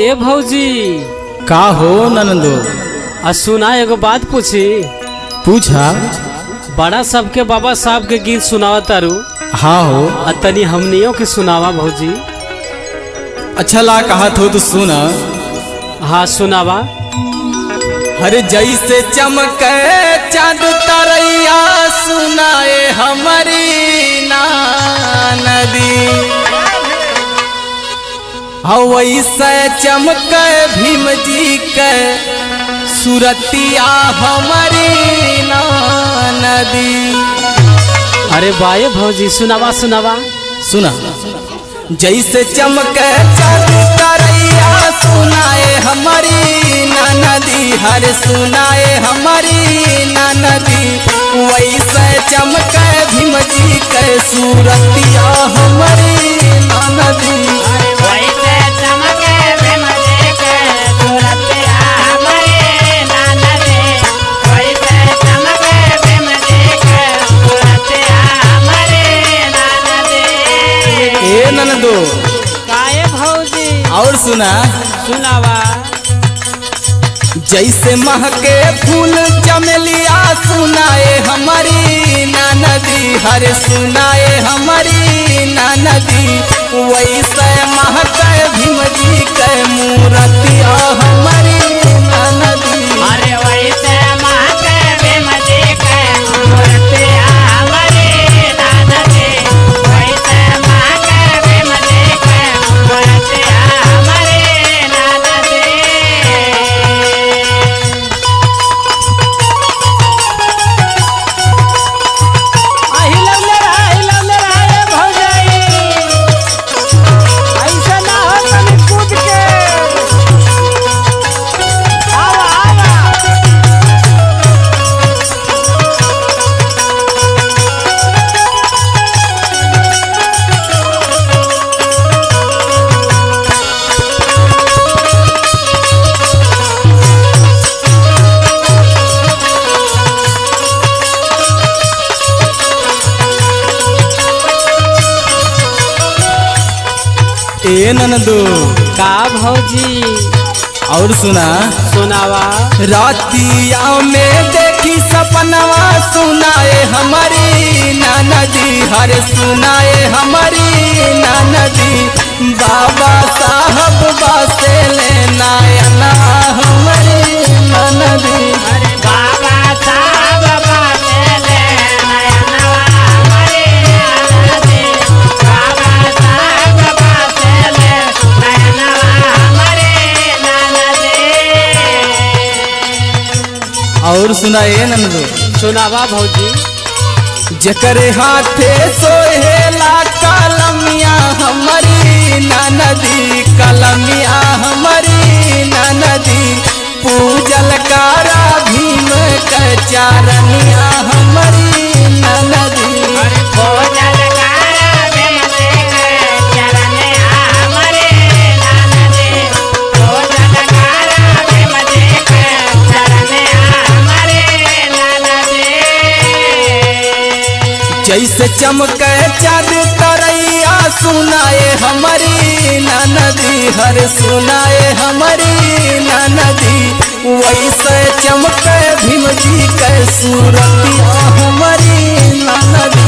ए भौजी का हो ननदो? सुना एगो बात पूछी। पूछा। बड़ा सबके बाबा साहब के गीत सुनावा तारू। हाँ हो। तनी हमनियों के सुनावा भौजी। अच्छा ला कहा तो सुना। हाँ सुनावा। हर जैसे चमके चाँद तरैया सुनाए हमारी नदी, वैसे चमके भीम जी के सुरतिया हमारी नदी। अरे बाए भौजी सुनावा सुनावा। सुना। जैसे चमके चाँद तरैया सुनाए हमारी नदी, हर सुनाए हमारी नदी, वैसे चमके भीम जी के सूरतिया हमारी नदी। ए ननदो काए भौजी और सुना। सुनावा। जैसे महके फूल चमेलिया सुनाए हमारी नदी, हर सुनाए हमारी नदी, वैसे महके भीम जी के मूर्तिया हमारी नदी। अरे वैसे महके भीम जी के मूर्तिया हमारी नदी, वैसे महके भीम जी के मूर्तिया हमारी नदी। ए ननदो का भौजी और सुना। सुनावा। रातिया में देखी सपनवा सुनाए हमारी नदी, हर सुनाए हमारी नदी, बाबा साहब बासे ले नयना हमारी नदी। अरे बाबा साहब बासे ले नयनवा हमारी नदी, बाबा साहब बासे ले नयनवा हमारी नदी। और सुना ए ननदो। सुनावा भौजी। जकरे हाथे सोहेला कलमिया हमारी नदी, कलमिया हमारी नदी, पूजल कारा भीम के चारनिया हमारी नदी। अरे पूजल कारा भीम जी के चरनिया हमारी नदी, पूजल कारा भीम जी के चरनिया हमारी नदी। जैसे चमके चाँद तरैया सुनाए हमारी नदी, हर सुनाए हमारी नदी, वैसे चमके भीम जी के सूरतिया हमारी नदी।